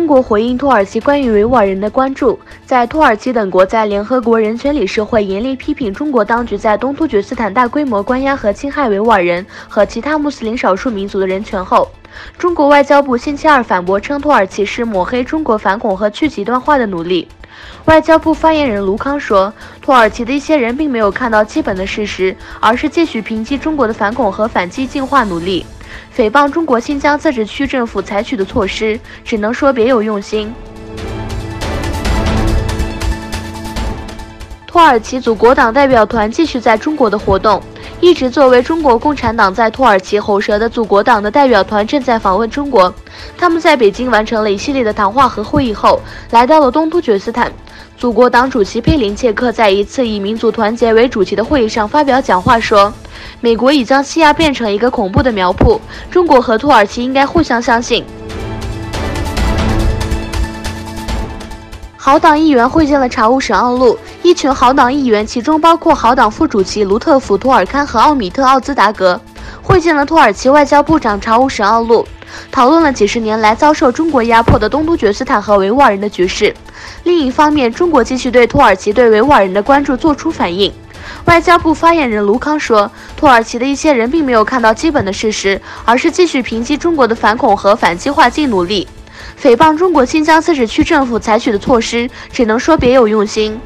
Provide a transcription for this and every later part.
中国回应土耳其关于维吾尔人的关注，在土耳其等国在联合国人权理事会严厉批评中国当局在东突厥斯坦大规模关押和侵害维吾尔人和其他穆斯林少数民族的人权后，中国外交部星期二反驳称土耳其是抹黑中国反恐和去极端化的努力。外交部发言人卢康说，土耳其的一些人并没有看到基本的事实，而是继续抨击中国的反恐和反激进化努力，诽谤中国新疆自治区政府采取的措施，只能说别有用心。土耳其祖国党代表团继续在中国的活动，一直作为中国共产党在土耳其喉舌的祖国党的代表团正在访问中国。他们在北京完成了一系列的谈话和会议后，来到了东突厥斯坦。祖国党主席佩林切克在一次以民族团结为主题的会议上发表讲话说，美国已将西亚变成一个恐怖的苗圃，中国和土耳其应该互相相信。好党议员会见了查乌什奥路，一群好党议员，其中包括好党副主席卢特甫·图尔堪和奥米特·奥兹达格，会见了土耳其外交部长查乌什奥路，讨论了几十年来遭受中国压迫的东突厥斯坦和维吾尔人的局势。另一方面，中国继续对土耳其对维吾尔人的关注作出反应。外交部发言人卢康说，土耳其的一些人并没有看到基本的事实，而是继续抨击中国的反恐和反激化劲努力，诽谤中国新疆自治区政府采取的措施，只能说别有用心。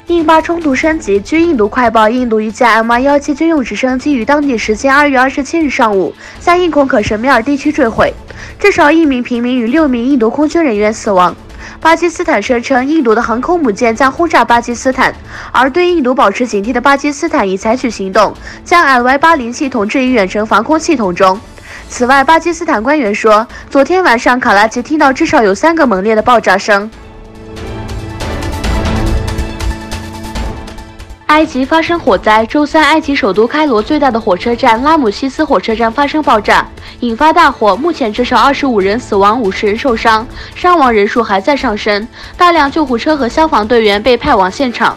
印巴冲突升级，据印度快报，印度一架 MI-17军用直升机于当地时间2月27日上午在印孔可什米尔地区坠毁，至少1名平民与6名印度空军人员死亡。巴基斯坦声称，印度的航空母舰将轰炸巴基斯坦，而对印度保持警惕的巴基斯坦已采取行动，将 LY-80系统置于远程防空系统中。此外，巴基斯坦官员说，昨天晚上卡拉奇听到至少有3个猛烈的爆炸声。埃及发生火灾，周三，埃及首都开罗最大的火车站拉姆西斯火车站发生爆炸，引发大火。目前至少25人死亡，50人受伤，伤亡人数还在上升。大量救护车和消防队员被派往现场。